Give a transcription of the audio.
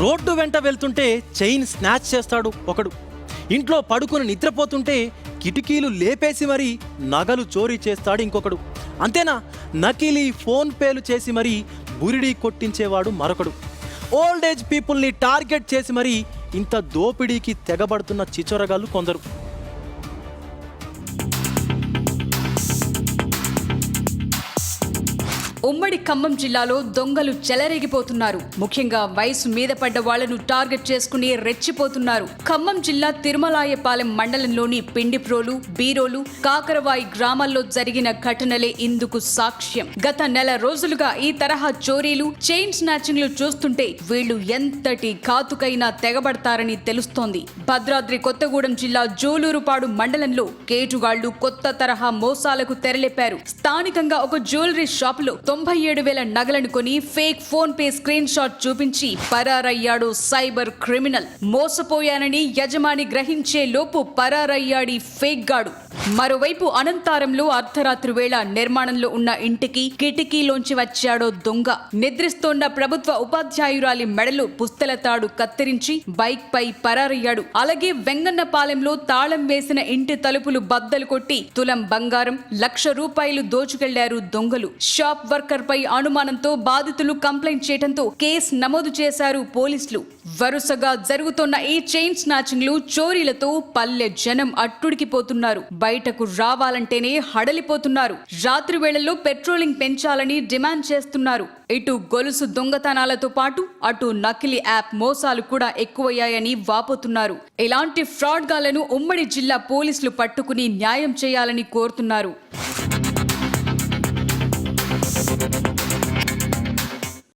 Road వెంట వెళ్తుంటే chain snatch చేస్తాడు ఒకడు. ఇంట్లో పడుకుని నిద్రపోతుంటే కిటికీలు లేపేసి మరీ నగలు చోరీ చేస్తాడు ఇంకొకడు. అంతేనా, నకిలీ ఫోన్ పేలు చేసి మరీ బురిడి కొట్టించేవాడు మరొకడు. ఓల్డ్ ఏజ్ పీపుల్ని టార్గెట్ చేసి మరీ ఇంత దోపిడీకి తెగబడుతున్న చిచొరగాళ్ళు కొందరు. ఉమ్మడి ఖమ్మం జిల్లాలో దొంగలు చెలరేగిపోతున్నారు. ముఖ్యంగా వయసు మీద పడ్డ వాళ్లను టార్గెట్ చేసుకుని రెచ్చిపోతున్నారు. ఖమ్మం జిల్లా తిరుమలాయపాలెం మండలంలోని పిండిప్రోలు, బీరోలు, కాకరవాయి గ్రామాల్లో జరిగిన ఘటనలే ఇందుకు సాక్ష్యం. గత నెల రోజులుగా ఈ తరహా చోరీలు, చైన్ స్నాచింగ్లు చూస్తుంటే వీళ్లు ఎంతటి ఘాతుకైనా తెగబడతారని తెలుస్తోంది. భద్రాద్రి కొత్తగూడెం జిల్లా జోలూరుపాడు మండలంలో కేటుగాళ్లు కొత్త తరహా మోసాలకు తెరలేపారు. స్థానికంగా ఒక జ్యువెలరీ షాపులో 97,000 నగలను కొని fake phone pay screen shot చూపించి పరారయ్యాడు సైబర్ క్రిమినల్. మోసపోయానని యజమాని గ్రహించే లోపు పరారయ్యాడి ఫేక్ గాడు. మరోవైపు అనంతారంలో అర్ధరాత్రి వేళ నిర్మాణంలో ఉన్న ఇంటికి కిటికీలోంచి వచ్చాడో దొంగ. నిద్రిస్తోన్న ప్రభుత్వ ఉపాధ్యాయురాలి మెడలో పుస్తల తాడు కత్తిరించి బైక్ పై పరారయ్యాడు. అలాగే వెంగన్నపాలెంలో తాళం వేసిన ఇంటి తలుపులు బద్దలు కొట్టి తులం బంగారం, ₹1,00,000 దోచుకెళ్లారు దొంగలు. షాప్ వర్కర్ పై అనుమానంతో బాధితులు కంప్లైంట్ చేయడంతో కేసు నమోదు చేశారు పోలీసులు. వరుసగా జరుగుతున్న ఈ చైన్ స్నాచింగ్లు, చోరీలతో పల్లె జనం అట్టుడికిపోతున్నారు. బయటకు రావాలంటేనే హడలిపోతున్నారు. రాత్రి వేళల్లో పెట్రోలింగ్ పెంచాలని డిమాండ్ చేస్తున్నారు. ఇటు గొలుసు దొంగతనాలతో పాటు అటు నకిలీ యాప్ మోసాలు కూడా ఎక్కువయ్యాయని వాపోతున్నారు. ఇలాంటి ఫ్రాడ్ గాలను ఉమ్మడి జిల్లా పోలీసులు పట్టుకుని న్యాయం చేయాలని కోరుతున్నారు.